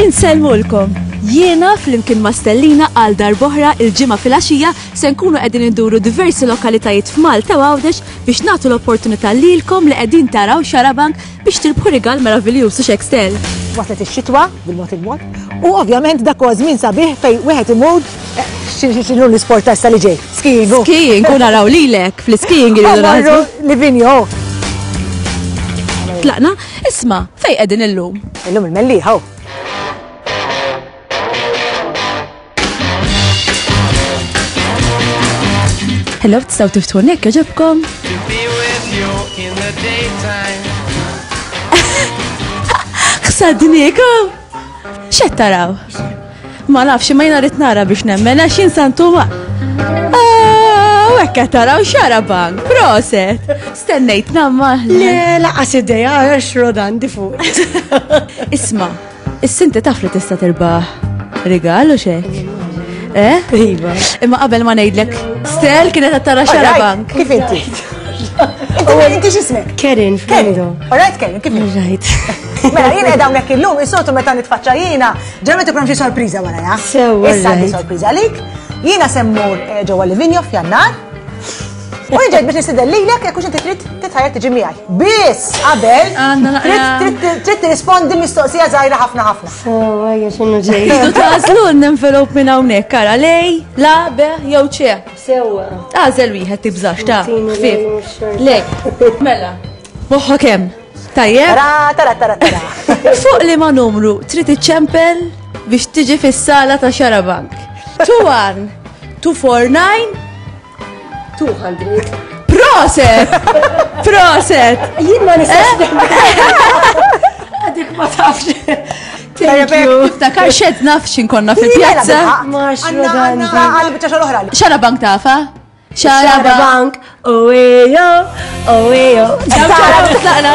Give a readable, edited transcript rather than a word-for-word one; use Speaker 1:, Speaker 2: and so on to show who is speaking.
Speaker 1: Insellmulkom, jiena flimkien ma' Stellina għal darboħra il-ġimgħa fil-għaxija se nkunu qegħdin induru diversi lokalitajiet f'Malta u Għawdex biex nagħtu l-opportunità lilkom li qegħdin taraw Xarabank biex tirbħu rigal meravigljuż u x'ekstel.
Speaker 2: Waslet ix-xitwa bil-mod u ovvjament dak huwa żmien sabiħ fejn wieħed imur x'inhu l-isport ta' li ġej. Skiing.
Speaker 1: Skiing, u naraw lilek fl-skiing iridu
Speaker 2: Marru Livinjo.
Speaker 1: Tlaqna, isma' fejn qegħdin illum?
Speaker 2: Illum il-mellieħ.
Speaker 1: Hello, tistgħu tiftu hekk jogħġobkom? Ħsadniekom? X'qed taraw? Ma nafx ma jiena rid nara biex nemmen għax jinsantu ma. U hekk qed taraw Xarabank, proset. Stennejt namma.
Speaker 3: Le, laqas id-dejja għax rodan di fuq.
Speaker 1: Isma', is-sinti taf li tista' tirbaħ rigal u xejn?
Speaker 3: Iva.
Speaker 1: Imma qabel ma ngħidlek, Stel kienet qed tara Xarabank.
Speaker 2: Kif inti? Inti x'ismek?
Speaker 3: Kerin, Fendo.
Speaker 2: Alright, Kerin, kif inti?
Speaker 3: Right.
Speaker 2: Mela, jiena qiegħda hawnhekk illum, is-soltu meta nitfaċċa jiena, ġeneralment ikun hemm xi sorpriża wara.
Speaker 3: Sewwa,
Speaker 2: Issa għandi
Speaker 3: right.
Speaker 2: sorpriża għalik. Jiena semmur ġewwa Livinjo f'Jannar. U ġejt biex nisidel lilek jekk inti trid titħajjaq tiġi miegħi. Biss qabel trid tirrispondi mistoqsija żgħira ħafna.
Speaker 3: Sewwa, x'inhu ġej.
Speaker 1: Tidu tażlu n-envelop minn hawnhekk kara lej, la, be, jew ċe.
Speaker 3: Sewwa.
Speaker 1: Tażel wieħed tibżax ta' ħfief. Lek, mela. Moħħok hemm. Tajjeb?
Speaker 2: Tara.
Speaker 1: Fuq li ma numru trid iċċempel biex tiġi fis-sala ta' Xarabank. 21 249
Speaker 3: 200.
Speaker 1: Proset! Proset!
Speaker 3: Jien ma nistax Għadik ma tafx.
Speaker 1: Iftakar xed nafx inkonna fil-pjazza.
Speaker 2: Għal biċċa xogħol oħra.
Speaker 1: Xarabank tafa?
Speaker 3: Xarabank, owejo.
Speaker 1: Tlaqna.